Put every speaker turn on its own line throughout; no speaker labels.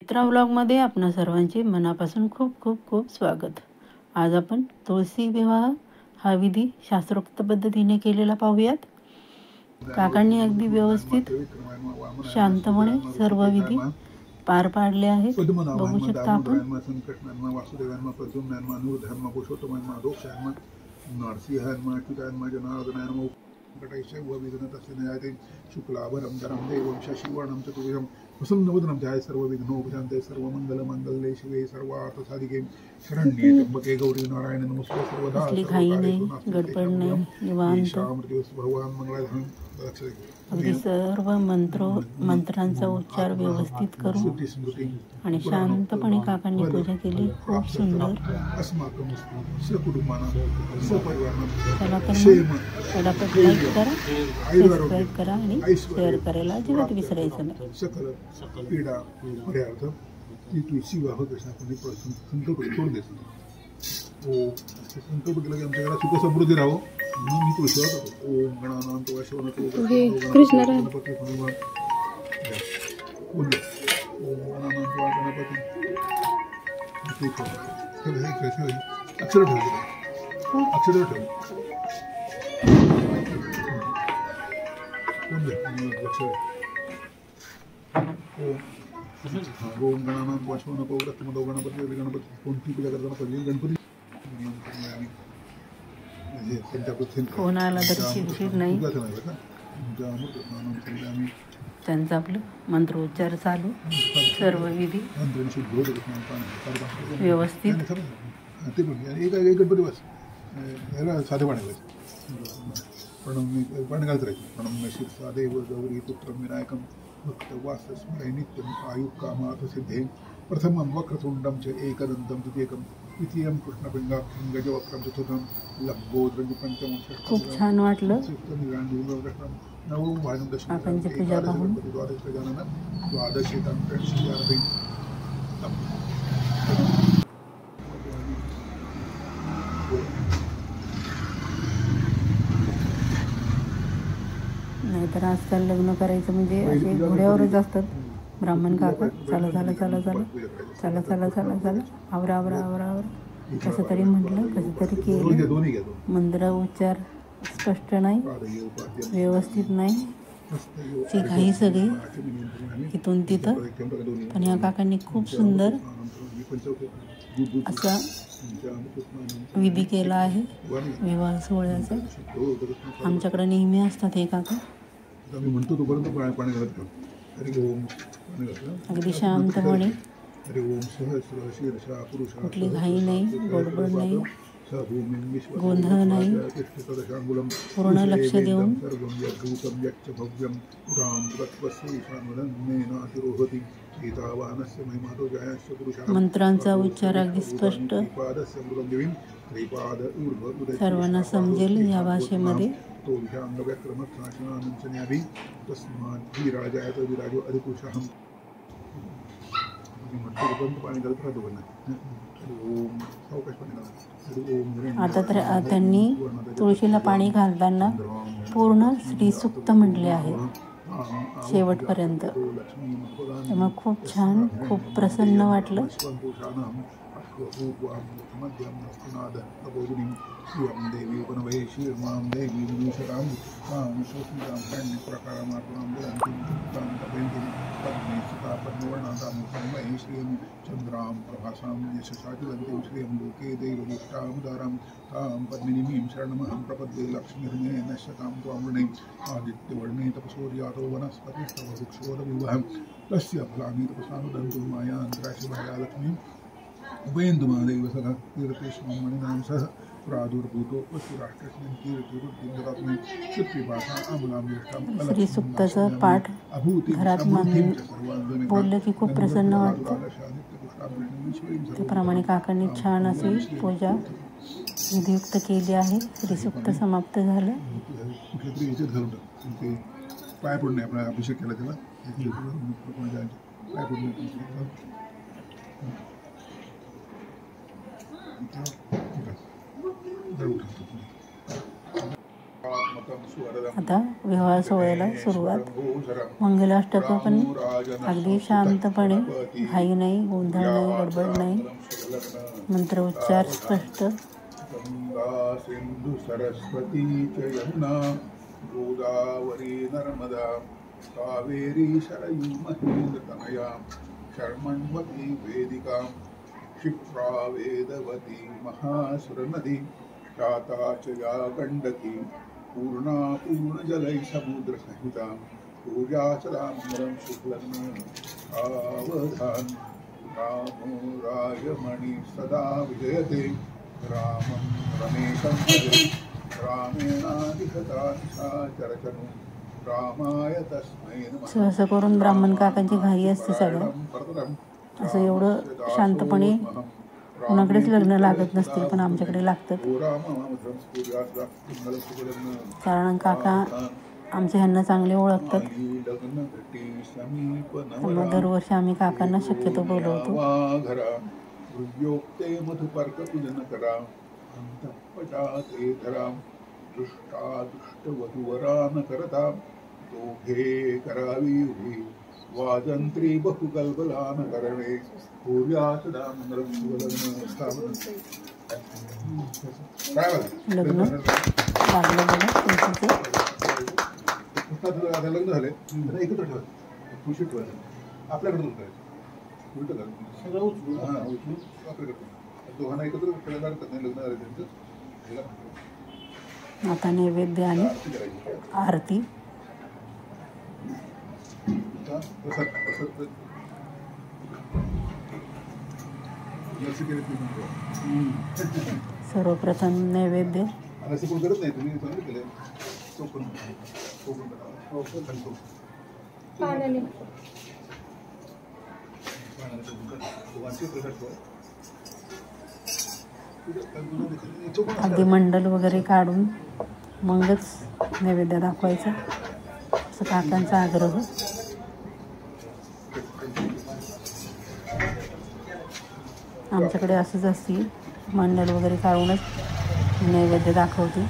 चित्रा व्लॉगमध्ये आपणा सर्वांचे मनापासून खूप खूप खूप स्वागत। आज आपण तुळशी विवाह हा विधी शास्त्रोक्त पद्धतीने केलेला पाहूयात। काकांनी अगदी व्यवस्थित शांतपणे सर्व विधी पार पाडले आहेत। बघू शकता आपण।
शुक्लाभरम धरम देवं शशिवर्णं चतुर्भुजं प्रसन्नवदनं ध्यायेत् सर्वविघ्नोपशान्तये सर्वमङ्गलमाङ्गल्ये शिवे सर्वार्थसाधिके शरण्ये त्र्यम्बके गौरी नारायणी नमोस्तुते सर्वदा
सर्वकार्येषु गडबड नाही, निवांत
भगवान मंगलाधाम लक्ष्मी
अगदी सर्व मंत्रांचा उच्चार व्यवस्थित करून आणि शांतपणे काकांनी पूजा केली। खूप सुंदर। चला तर लाईक करा, सबस्क्राईब करा आणि शेअर करायला अजिबात विसरायचं नाही।
सकल पीडा पर्यार्थ ती तुळशी विवाह कृष्णाकडे संकल्प तोड देतो। संकल्प केला की आमच्या घरात सुख समृद्धी राहो म्हणून मी तुळशी विवाह करतो। ओम गणानां वशवनतो
कृष्ण
गणपती हनुमान ओम गणानां गणपती अक्षर ठेव, अक्षर ठेव ओम गणानां वशवनतो गणपती गणपती कोणती पूजा करताना पहिली गणपती
कोणाला तर शिरशीर नाही, त्यांचा आपलं मंत्रोच्चार चालू, सर्व विधी व्यवस्थित।
ते पण एक गणपती बस याला साधे पाणी प्रणव पाणी घालत राहायचं। प्रणम्य शिरसा देव गौरी पुत्रं विनायकं भक्तवासस्मरे नित्यं आयुक्कामात् सिद्धे प्रथमं वक्रतुण्डं च एकदन्तं द्वितीयकं द्वितीयं कृष्णपिंडाख्यं गजवक्त्रं चतुर्थं लंबोदरं पंचमं षष्ठं।
खूप छान वाटलं
नवम भागं दशमं
काकांची पूजा पाहून।
द्वादश गजानन द्वादशेतं प्रणश्यार्पे
नाहीतर आजकाल लग्न करायचं म्हणजे असे घोड्यावरच असतात। ब्राह्मण काका चला चला चला चला चला चला चला चला आवरा आवरा आवरा आवरा कसं तरी म्हटलं, कसं तरी केलं। मंत्र उच्चार स्पष्ट नाही, व्यवस्थित नाही, ती घाई सगळी तिथून तिथं। पण या काकांनी खूप सुंदर असा विधी केला आहे विवाह सोहळ्याचा। आमच्याकडे नेहमी असतात हे काका। अगदी शांतपणे, कुठली घाई नाही, गडबड नाही, गोंधळ नाही, पूर्ण लक्ष देऊन मंत्रांचा उच्चार अगदी स्पष्ट सर्वांना समजेल या भाषेमध्ये। आता तर त्यांनी तुळशीला पाणी घालताना पूर्ण श्रीसूक्त म्हटले आहे शेवटपर्यंत। त्यामुळे खूप छान, खूप प्रसन्न वाटलं। देवी उपनवये श्रीमां देवी विदुषरां शोषितां पद्मे सुता पद्मवर्णातां समये श्रियं चन्द्रां प्रभासां यशशाटिवन्तीं श्रियं लोके देवदुष्टामुदारां तां पद्मिनीं शरणमहं प्रपद्ये लक्ष्मीर्मे नश्यतां त्वां वृणे आदित्यवर्णे तपसोर्यातो वनस्पतिस्तव वृक्षोदविवहं तस्य फलानि तपसानुदन्तु मायान्तराशिभाया लक्ष्मीं उपेन्दुमादेव सदा तीर्थेष्वं मणिनां सह प्रादुर्भूतो वसुराष्ट्रस्मिन् कीर्तिवृद्धिं ददातु श्रुतिभाषा अमलां श्रीसूक्ताचं पाठ घरात बोललं की खूप प्रसन्न वाटतं। त्याप्रमाणे काकांनी छान अशी पूजा विधियुक्त केली आहे। श्रीसूक्त समाप्त झालं।
पाय पडून आपण अभिषेक केला त्याला पाय पडून
आता विवाह सोहळ्याला सुरुवात. मंगलाष्टक पण अगदी शांतपणे, घाई नाही, गोंधळ नाही, गडबड नाही, मंत्रोच्चार स्पष्ट.
गंगा सिंधू सरस्वती च यमुना गोदावरी नर्मदा कावेरी शरयू महेन्द्रतनया शर्मण्वती वेदिका क्षिप्रा वेदवती महासुरनदी शाता च या गण्डकी पूर्णा पूर्णजलै समुद्रसहिता पूजाचलामरं शुक्लग्न सावधान रामो राजमणि सदा विजयते रामं रमेशं भजे रामेणाधिगता निशाचरचनु रामाय तस्मै नमः.
सहसा करून ब्राह्मण काकांची घाई असते सगळं. असं एवढं शांतपणे कोणाकडेच लग्न लागत नसतील, पण आमच्याकडे लागतात. कारण काका आमचे ह्यांना चांगले ओळखतात, त्यामुळे दरवर्षी आम्ही काकांना शक्यतो बोलवतो.
मधुपर्क पूजन करा अंतःपटाते धरा दृष्टा दुष्ट वधूवरा न करता दोघे करावी उभी वाजंत्री बहुकल्पलान करणे पूर्याच दामंद्रम शिवलग्न स्थापन.
लग्न लागलं बघा तुमचं
लग्न झाले एकत्र ठेवा, खुशी ठेवा, आपल्याकडे उलट कर सगळं उचलून आपल्याकडे दोघांना एकत्र खेळणार नाही. लग्न झाले त्यांचं
आता नैवेद्य आणि आरती. सर्वप्रथम नैवेद्य.
करत नाही तुम्ही चांगलं केलं.
अगदी मंडल वगैरे काढून मगच नैवेद्य दाखवायचं, असं काकांचा आग्रह. आमच्याकडे असंच असते, मंडल वगैरे काढूनच नैवेद्य दाखवते.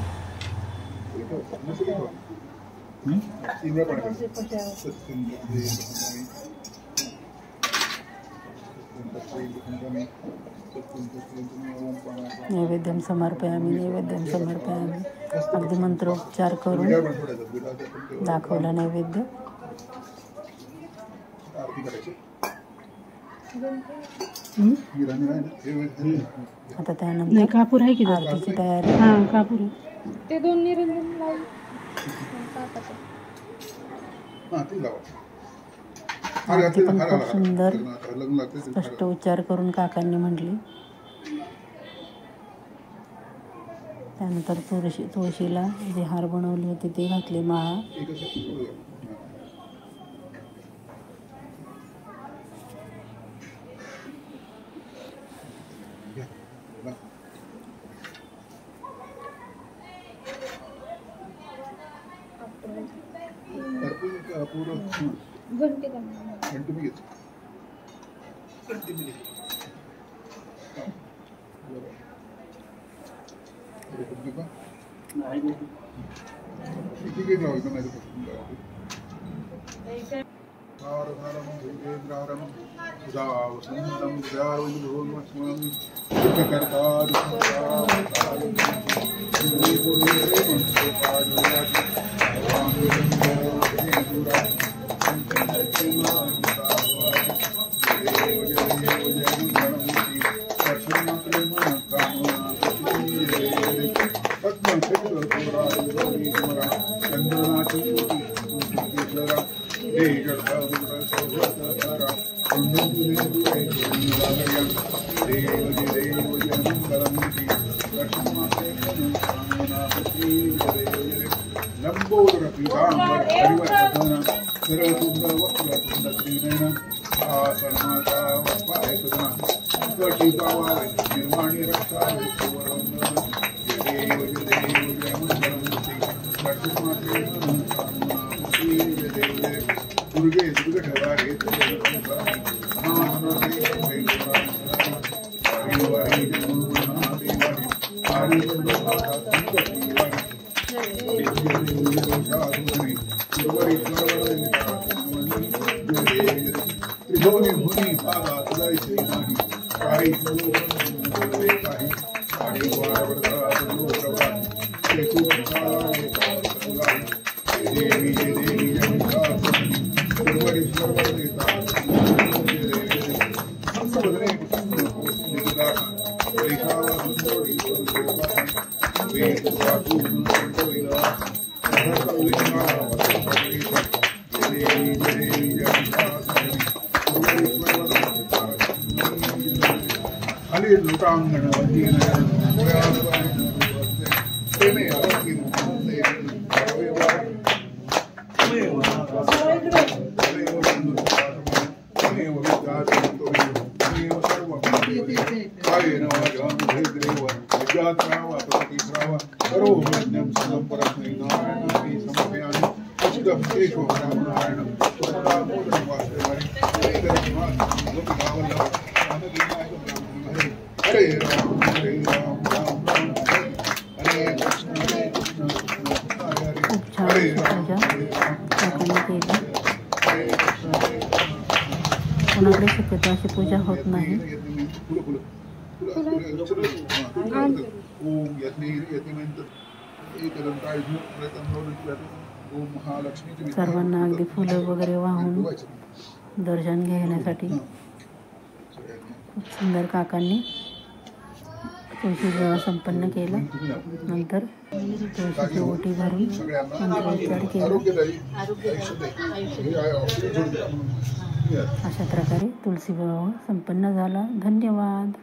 नैवेद्यम समर्पयामी, नैवेद्यम समर्पयामी. अगदी मंत्रोच्चार करून दाखवला नैवेद्य. आता त्यानंतर
कापूर आहे की
आरतीची तयारी.
हां कापूर
ते दोन निरंजन
आरती पण खूप सुंदर स्पष्ट उच्चार करून काकांनी म्हटली. त्यानंतर तुळशीला जे हार बनवले होते ते घातले, माळा.
घंटे
जायचे नाही काही काही आणि देवी देवी खाली लोटांगण हरे राम राम राम हरे कृष्ण
खूप छान अशी पूजा काकांनी केली. कोणाकडे शक्यतो अशी पूजा होत नाही. सर्वांना अगदी फुलं वगैरे वाहून दर्शन घेण्यासाठी खूप सुंदर काकांनी तुळशी विवाह संपन्न केला. नंतर तुळशीची ओटी भरून मंत्रोच्चार केला. अशा प्रकारे तुळशी विवाह संपन्न झाला. धन्यवाद.